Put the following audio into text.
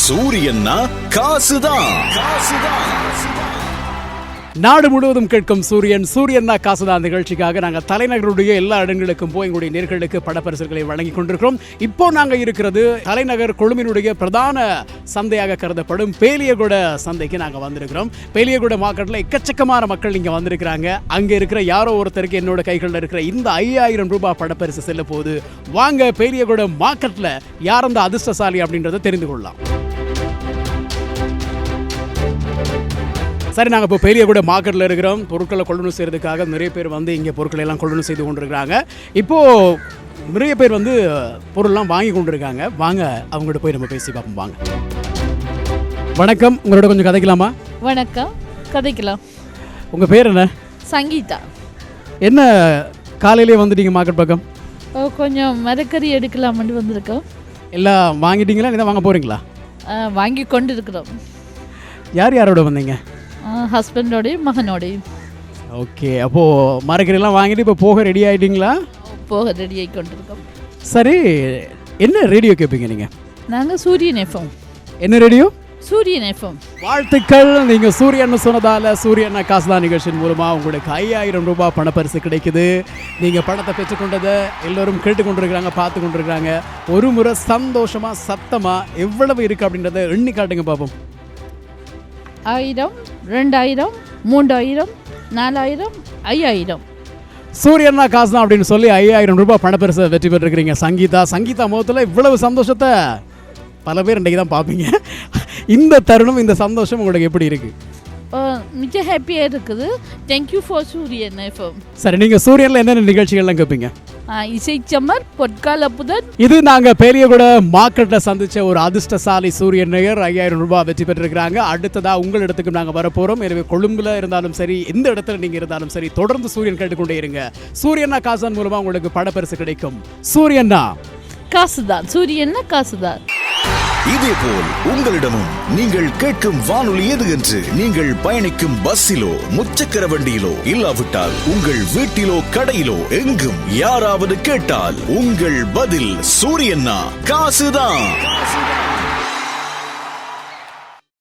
சூரியன்னா காசுதான். நாடு முழுவதும் கேட்கும் சூரியன்னா காசுதான் நிகழ்ச்சிக்காக நாங்கள் தலைநகருடைய எல்லா இடங்களுக்கும் போய் எங்களுடைய நேர்களுக்கு படப்பரிசுகளை வழங்கி கொண்டிருக்கிறோம். இப்போ நாங்கள் இருக்கிறது தலைநகர் கொழும்பினுடைய பிரதான சந்தையாக கருதப்படும் பேலியகுட சந்தைக்கு நாங்கள் வந்திருக்கிறோம். பேலியகுட மார்க்கெட்டில் எக்கச்சக்கமான மக்கள் இங்கே வந்திருக்கிறாங்க. அங்கே இருக்கிற யாரோ ஒருத்தருக்கு என்னோட கைகளில் இருக்கிற இந்த 5000 ரூபாய் படப்பரிசு செல்ல போது வாங்க பேலியகுட மார்க்கெட்டில் யார் அந்த அதிர்ஷ்டசாலி அப்படின்றத தெரிந்து கொள்ளலாம். சரி, நாங்கள் இப்போ பேலியகுட மார்க்கெட்டில் இருக்கிறோம். பொருட்களை கொள்ளுணவு செய்கிறதுக்காக நிறைய பேர் வந்து இங்கே பொருட்களை எல்லாம் கொள்ளுணவு செய்து கொண்டிருக்கிறாங்க. இப்போது நிறைய பேர் வந்து பொருள்லாம் வாங்கி கொண்டிருக்காங்க. வாங்க அவங்கள்ட்ட போய் நம்ம பேசி பார்ப்போம். வாங்க. வணக்கம், உங்களோட கொஞ்சம் கதைக்கலாமா? வணக்கம், கதைக்கலாம். உங்கள் பேர் என்ன? சங்கீதா. என்ன காலையிலே வந்துட்டீங்க மார்க்கெட் பக்கம்? கொஞ்சம் மரக்கறி எடுக்கலாம்னு வந்திருக்கோம். எல்லாம் வாங்கிட்டீங்களா? இல்லை வாங்க போகிறீங்களா? வாங்கி கொண்டு இருக்கிறோம். யார் யாரோட வந்தீங்க? ஹஸ்பண்டோடையும் மகனோடையும். ஓகே, அப்போது மரக்கறியெல்லாம் வாங்கிட்டு இப்போ போக ரெடி ஆகிட்டீங்களா? போக ரெடி ஆகி கொண்டிருக்கோம். சரி, என்ன ரேடியோ கேட்பீங்க நீங்கள்? நாங்கள் சூரியன் எஃப்எம். என்ன ரேடியோ? சூரியன் எஃப்எம். வாழ்த்துக்கள். நீங்கள் சூரியன் சொன்னதால சூரியன் காசுதான் நிகழ்ச்சியின் மூலமாக உங்களுக்கு 5000 ரூபாய் பணப்பரிசு கிடைக்குது. நீங்கள் பணத்தை பெற்றுக்கொண்டதை எல்லோரும் கேட்டுக்கொண்டிருக்கிறாங்க, பார்த்து கொண்டிருக்கிறாங்க. ஒரு முறை சந்தோஷமாக சத்தமாக எவ்வளவு இருக்குது அப்படின்றத எண்ணி காட்டுங்க பார்ப்போம். 1000, 2000, 3000, 4000, 5000. சூரியன்னா காசு தான் அப்படின்னு சொல்லி 5000 ரூபாய் பணப்பரிசை வெற்றி பெற்றிருக்கிறீங்க சங்கீதா முகத்தில் இவ்வளவு சந்தோஷத்தை பல பேர் இன்றைக்கு தான் பார்ப்பீங்க. இந்த தருணம், இந்த சந்தோஷம் உங்களுக்கு எப்படி இருக்கு? மிக ஹாப்பியாக இருக்குது. தேங்க்யூ ஃபார் சூரியன் எஃப்எம். சரி, நீங்கள் சூரியனில் என்னென்ன நிகழ்ச்சிகள்லாம் கேட்பீங்க? இசைச்சமர், பொற்கால புதன். இது நாங்கள் பேலியகுட மார்க்கெட்டில் சந்திச்ச ஒரு அதிர்ஷ்டசாலி சூரியன் நேயர் 5000 ரூபாய் வெற்றி பெற்றிருக்கிறாங்க. அடுத்ததாக உங்கள் இடத்துக்கு நாங்கள் வரப்போகிறோம். எனவே கொழும்புல இருந்தாலும் சரி, எந்த இடத்துல நீங்கள் இருந்தாலும் சரி, தொடர்ந்து சூரியன் கேட்டுக்கொண்டே இருங்க. சூரியன்னா காசுதான் மூலமாக உங்களுக்கு பணப்பரிசு கிடைக்கும். சூரியன்னா காசுதான். சூரியன்னா காசுதான். இதேபோல் உங்களிடமும் நீங்கள் கேட்கும் வானொலி எது என்று நீங்கள் பயணிக்கும் பஸ்ஸிலோ முச்சக்கர வண்டியிலோ இல்லாவிட்டால் உங்கள் வீட்டிலோ கடையிலோ எங்கும் யாராவது கேட்டால் உங்கள் பதில் சூரியன்னா காசுதான்.